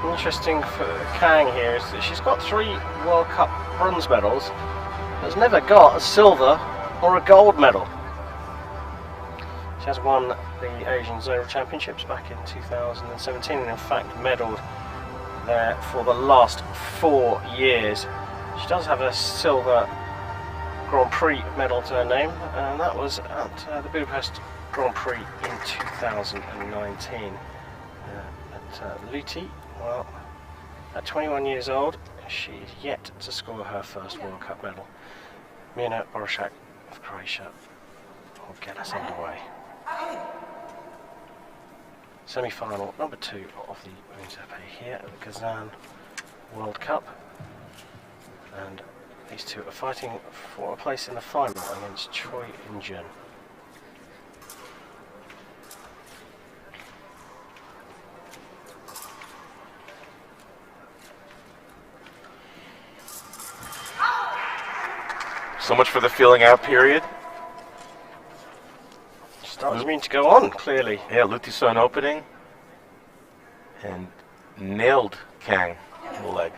Interesting for Kang here is that she's got 3 World Cup bronze medals, but has never got a silver or a gold medal. She has won the Asian Zonal Championships back in 2017 and in fact medalled there for the last 4 years. She does have a silver Grand Prix medal to her name, and that was at the Budapest Grand Prix in 2019. Luty, well, at 21 years old, she is yet to score her first World Cup medal. Mirna Borshak of Croatia will get us underway. Semi-final number 2 of the women's epee here at the Kazan World Cup, and these two are fighting for a place in the final against Choi In-jun. So much for the feeling out period. Starts mean to go on, clearly. Yeah, Luty saw an opening and nailed Kang in the leg.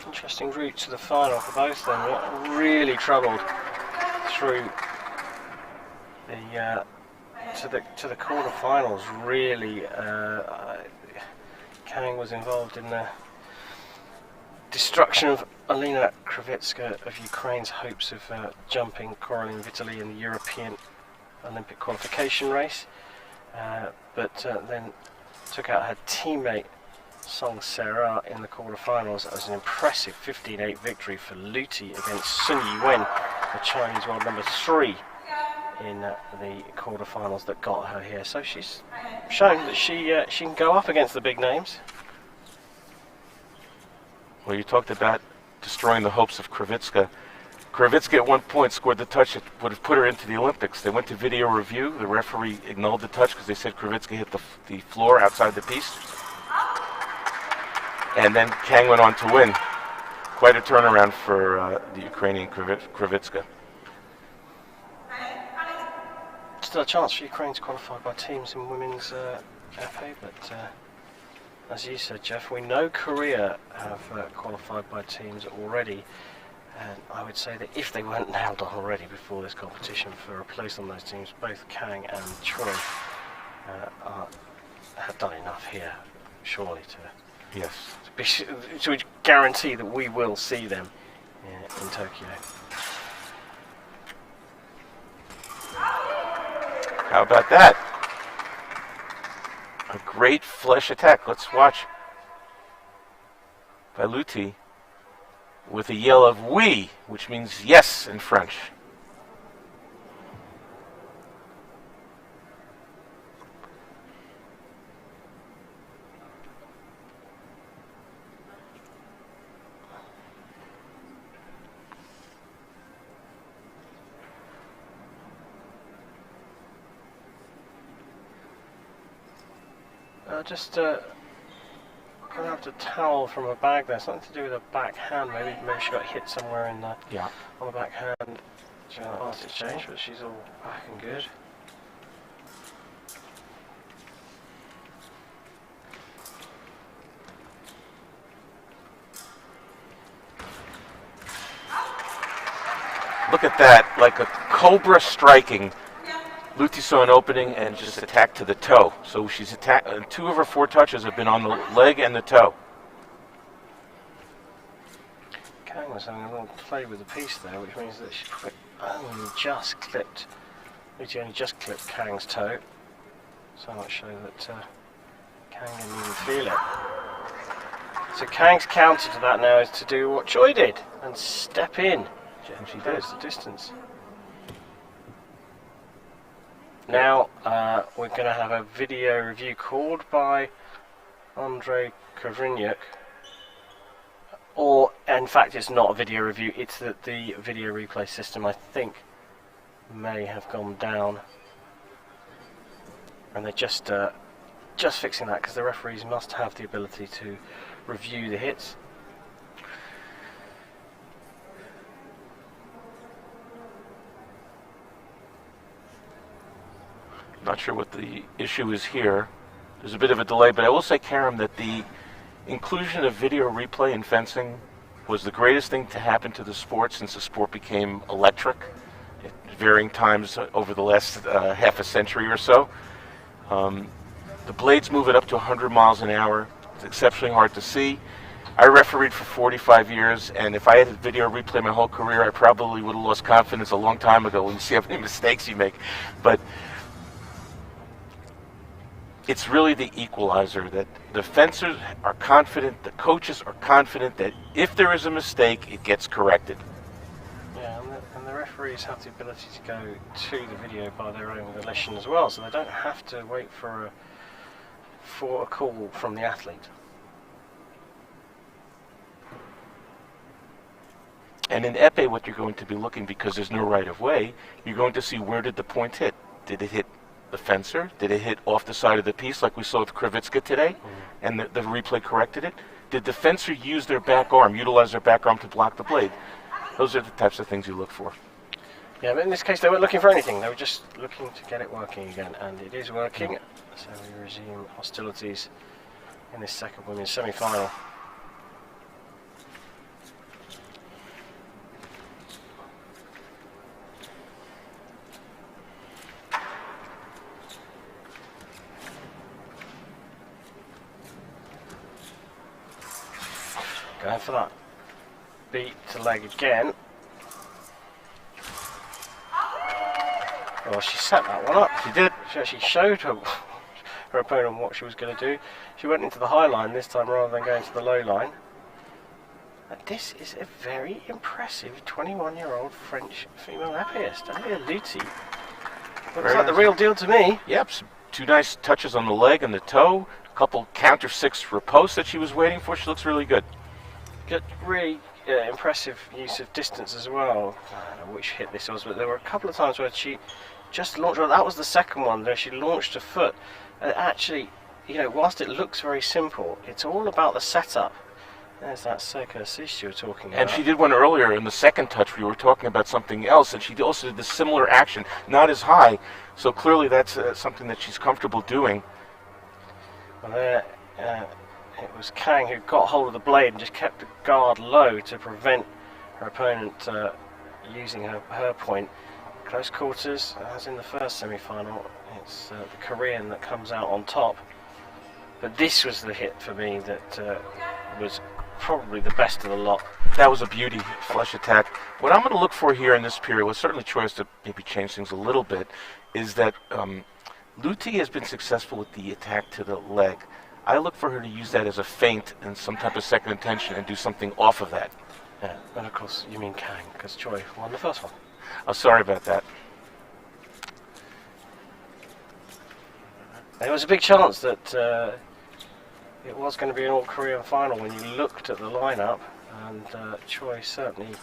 Interesting route to the final for both of them. Really troubled through the to the quarterfinals. Really, Kang was involved in the destruction of Aliya Luty of Ukraine's hopes of jumping KOR in Italy in the European Olympic qualification race, but then took out her teammate Song Sera in the quarterfinals. That was an impressive 15-8 victory for Luty against Sun Yuen, the Chinese world number 3 in the quarterfinals that got her here. So she's shown that she can go up against the big names. Well, you talked about destroying the hopes of Krivitska. Krivitska at one point scored the touch that would have put her into the Olympics. They went to video review. The referee annulled the touch because they said Krivitska hit the floor outside the piece. And then Kang went on to win. Quite a turnaround for the Ukrainian Krivitska. Still a chance for Ukraine to qualify by teams in women's epee, but as you said, Jeff, we know Korea have qualified by teams already, and I would say that if they weren't nailed on already before this competition for a place on those teams, both Kang and Choi have done enough here, surely, to guarantee that we will see them in Tokyo. How about that? A great flesh attack. Let's watch by Luty with a yell of "oui," which means yes in French. Just grabbed a towel from a bag there, something to do with a backhand. Maybe she got hit somewhere in the on the backhand during that last exchange, but she's all back and good. Look at that, like a cobra striking. Luty saw an opening and just attacked to the toe. So she's attacked. 2 of her 4 touches have been on the leg and the toe. Kang was having a little play with the piece there, which means that she only just clipped. Luty only just clipped Kang's toe. So much so that Kang didn't even feel it. So Kang's counter to that now is to do what Choi did and step in. And she does the distance. Now we're going to have a video review called by Andrei Kovrinyuk, or in fact it's not a video review, it's that the video replay system I think may have gone down. and they're just fixing that because the referees must have the ability to review the hits. Not sure what the issue is here. There's a bit of a delay, but I will say, Karam, that the inclusion of video replay in fencing was the greatest thing to happen to the sport since the sport became electric at varying times over the last half a century or so. The blades move it up to 100 miles an hour. It's exceptionally hard to see. I refereed for 45 years, and if I had a video replay my whole career, I probably would have lost confidence a long time ago when you see how many mistakes you make. But it's really the equalizer that the fencers are confident, the coaches are confident that if there is a mistake, it gets corrected. Yeah, and the referees have the ability to go to the video by their own volition as well, so they don't have to wait for a call from the athlete. And in epee, what you're going to be looking, because there's no right of way, you're going to see where did the point hit. Did it hit the fencer? Did it hit off the side of the piece like we saw with Krivitska today? And the replay corrected it? Did the fencer use their back arm, utilize their back arm to block the blade? Those are the types of things you look for. Yeah, but in this case they weren't looking for anything. They were just looking to get it working again, and it is working. So we resume hostilities in this second women's semi-final. Going for that beat to leg again. Well, she set that one up. She did. She actually showed her opponent what she was going to do. She went into the high line this time rather than going to the low line. And this is a very impressive 21-year-old French female epéiste, Aliya Luty. Looks like the real deal to me. Yep, some 2 nice touches on the leg and the toe. A couple counter 6 riposte that she was waiting for. She looks really good. Good, really impressive use of distance as well. I don't know which hit this was, but there were a couple of times where she just launched. Well, that was the second one where she launched a foot. And actually, you know, whilst it looks very simple, it's all about the setup. There's that circular assist you were talking about. And she did one earlier in the second touch. We were talking about something else, and she also did the similar action, not as high. So clearly, that's something that she's comfortable doing. Well, there. It was Kang who got hold of the blade and just kept the guard low to prevent her opponent using her point. Close quarters, as in the first semi-final. It's the Korean that comes out on top. But this was the hit for me that was probably the best of the lot. That was a beauty, flush attack. What I'm going to look for here in this period, well, certainly Troy has to maybe change things a little bit, is that Luty has been successful with the attack to the leg. I look for her to use that as a feint and some type of second intention and do something off of that. Yeah, and of course you mean Kang, because Choi won the first one. Oh, sorry about that. There was a big chance that it was going to be an all-Korean final when you looked at the lineup, and Choi certainly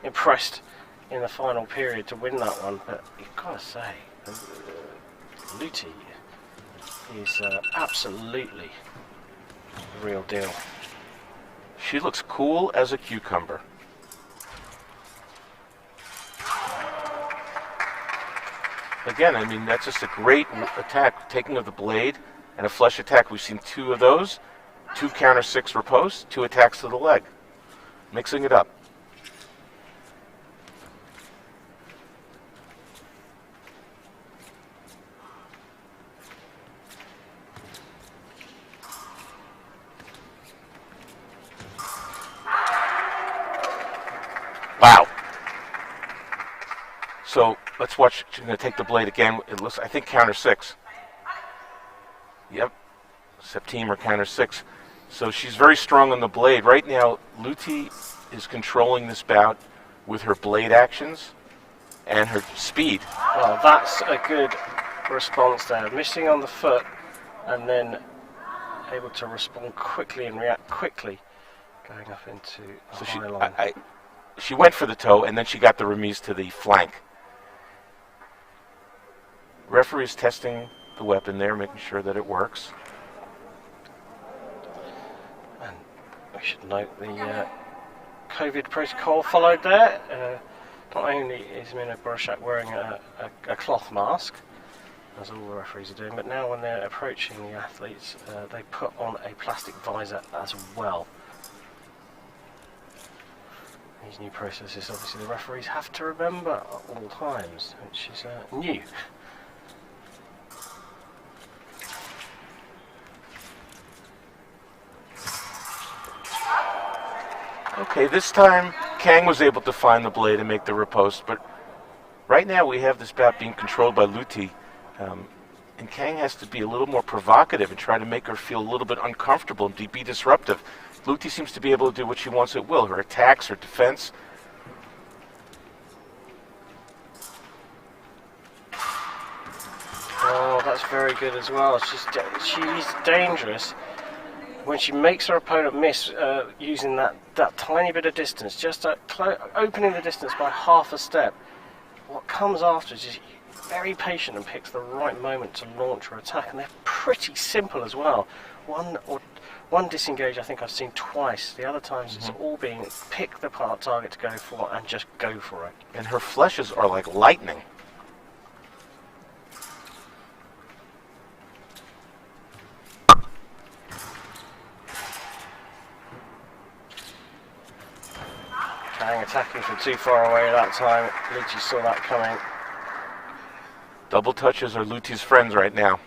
impressed in the final period to win that one, but you've got to say, Luty is absolutely the real deal. She looks cool as a cucumber. Again, I mean, that's just a great attack, taking of the blade and a flush attack. We've seen 2 of those, 2 counter 6 riposte, 2 attacks to the leg. Mixing it up. Wow. So let's watch. She's going to take the blade again. It looks, I think, counter 6. Yep. September counter 6. So she's very strong on the blade. Right now, Luty is controlling this bout with her blade actions and her speed. Well, that's a good response there. Missing on the foot and then able to respond quickly and react quickly going up into the high line. She went for the toe, and then she got the remise to the flank. Referee's testing the weapon there, making sure that it works. And we should note the COVID protocol followed there. Not only is Mina Borshak wearing a cloth mask, as all the referees are doing, but now when they're approaching the athletes, they put on a plastic visor as well. These new processes, obviously, the referees have to remember at all times, which is new. Okay, this time Kang was able to find the blade and make the riposte, but right now we have this bout being controlled by Luty, and Kang has to be a little more provocative and try to make her feel a little bit uncomfortable and be disruptive. Luty seems to be able to do what she wants at will, her attacks, her defense. Oh, that's very good as well. She's dangerous. When she makes her opponent miss using that tiny bit of distance, just opening the distance by half a step, what comes after is just very patient and picks the right moment to launch her attack, and they're pretty simple as well. One disengage I think I've seen twice. The other times it's all being pick the target to go for and just go for it. And her flushes are like lightning. Kang attacking from too far away that time. Luty saw that coming. Double touches are Luty's friends right now.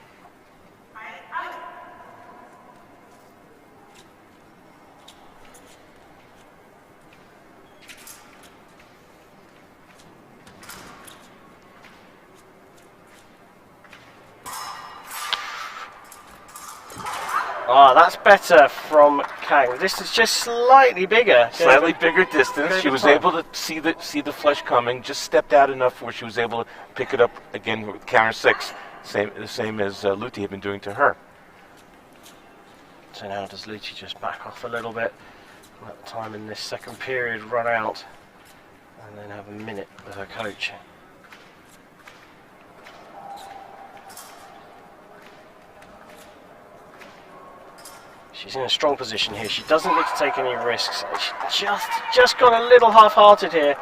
Ah, that's better from Kang. This is just slightly bigger. Slightly bigger distance. She was able to see the flush coming. Just stepped out enough where she was able to pick it up again with counter 6, the same as Luty had been doing to her. So now does Luty just back off a little bit, let time in this second period run out, and then have a minute with her coach. She's in a strong position here. She doesn't need to take any risks. She just got a little half-hearted here.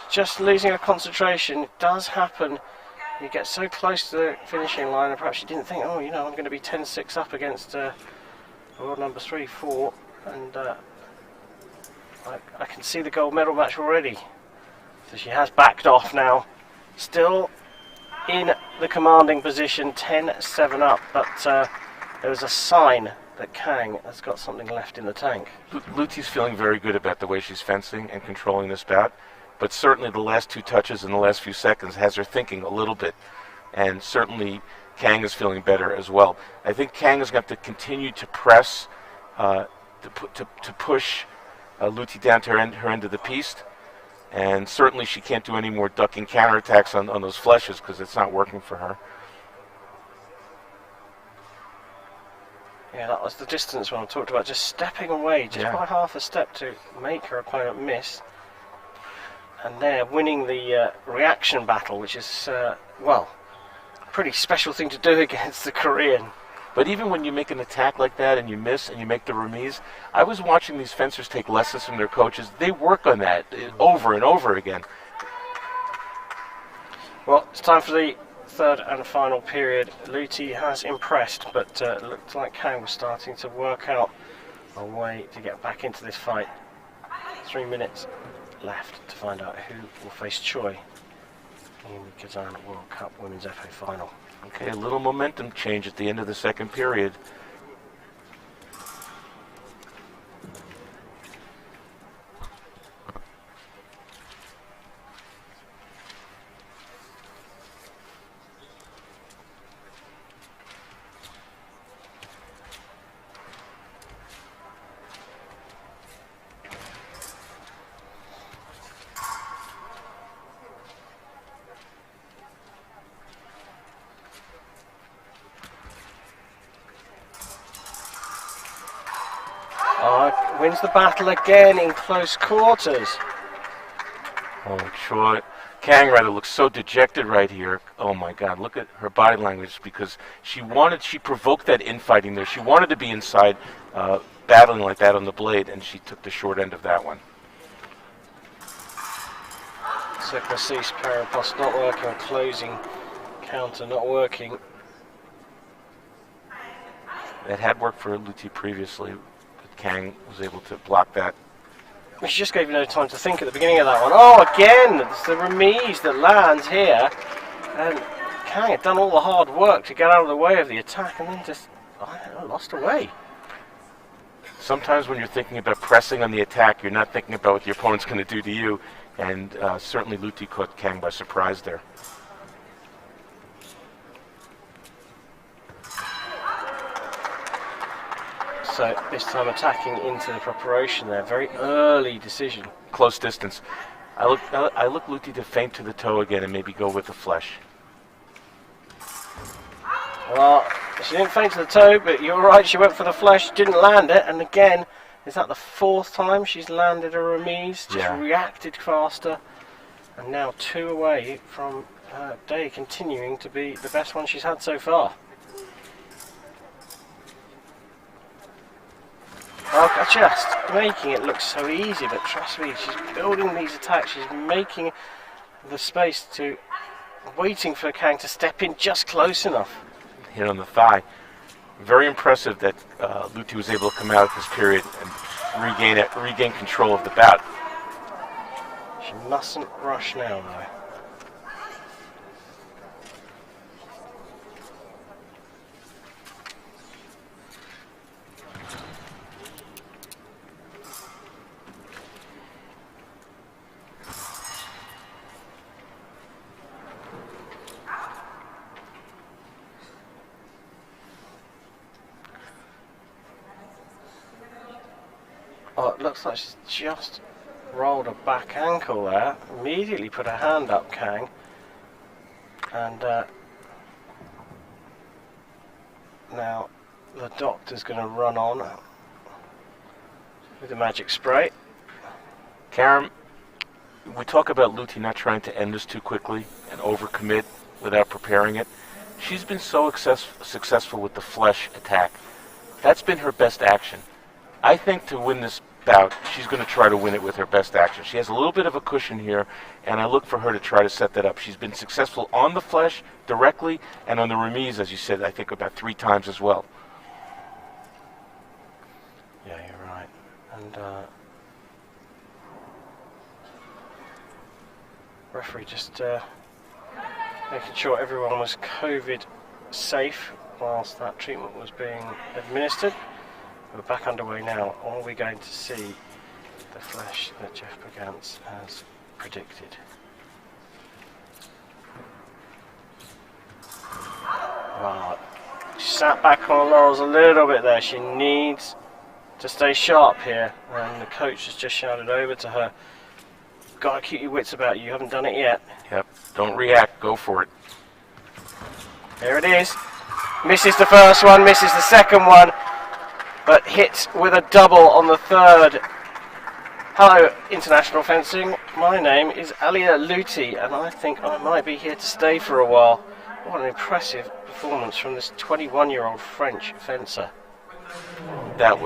Just losing her concentration. It does happen. You get so close to the finishing line, and perhaps she didn't think, oh, you know, I'm going to be 10-6 up against world number 3, 4, and I can see the gold medal match already. So she has backed off now. Still in the commanding position, 10-7 up, but there was a sign that Kang has got something left in the tank. Luty's feeling very good about the way she's fencing and controlling this bout, but certainly the last 2 touches in the last few seconds has her thinking a little bit, and certainly Kang is feeling better as well. I think Kang is going to have to continue to press, to push Luty down to her end of the piece, and certainly she can't do any more ducking counterattacks on those flushes because it's not working for her. Yeah, that was the distance when I talked about, just stepping away, just by half a step to make her opponent miss. And there, winning the reaction battle, which is, well, a pretty special thing to do against the Korean. But even when you make an attack like that and you miss and you make the remise, I was watching these fencers take lessons from their coaches. They work on that over and over again. Well, it's time for the third and final period. Luty has impressed, but it looked like Kang was starting to work out a way to get back into this fight. 3 minutes left to find out who will face Choi in the Kazan World Cup Women's FA Final. Okay, a little momentum change at the end of the second period. Wins the battle again in close quarters. Oh, Kang rather looks so dejected right here. Oh my God, look at her body language, because she provoked that infighting there. She wanted to be inside, battling like that on the blade, and she took the short end of that one. Second cease, parry post not working, closing counter not working. That had worked for Luty previously, but Kang was able to block that. She just gave you no time to think at the beginning of that one. Oh, again, it's the remise that lands here. And Kang had done all the hard work to get out of the way of the attack and then just lost away. Sometimes when you're thinking about pressing on the attack, you're not thinking about what the opponent's going to do to you. And certainly Luty caught Kang by surprise there. So this time attacking into the preparation there, very early decision. Close distance. I look Luty to feint to the toe again and maybe go with the flesh. Well, she didn't feint to the toe, but you're right, she went for the flesh, didn't land it, and again, is that the fourth time she's landed a remise? Just reacted faster, and now 2 away from her day continuing to be the best one she's had so far. Oh, just making it look so easy, but trust me, she's building these attacks, she's making the space to, waiting for Kang to step in just close enough. Hit on the thigh. Very impressive that Luty was able to come out at this period and regain control of the bout. She mustn't rush now, though. Oh, it looks like she's just rolled a back ankle there. Immediately put her hand up, Kang. And now the doctor's going to run on with the magic spray. Karen, we talk about Luty not trying to end this too quickly and overcommit without preparing it. She's been so successful with the flesh attack. That's been her best action. I think to win this bout, she's going to try to win it with her best action. She has a little bit of a cushion here, and I look for her to try to set that up. She's been successful on the flesh directly, and on the remise, as you said, I think about 3 times as well. Yeah, you're right. And referee just making sure everyone was COVID safe whilst that treatment was being administered. We're back underway now. Are we going to see the flesh that Jeff Brigance has predicted? Wow. She sat back on her laurels a little bit there. She needs to stay sharp here. And the coach has just shouted over to her, "Gotta keep your wits about you. You haven't done it yet." Yep. Don't react. Go for it. There it is. Misses the first one, misses the second one, but hits with a double on the third. Hello, International Fencing. My name is Aliya Luty, and I think I might be here to stay for a while. What an impressive performance from this 21-year-old French fencer. That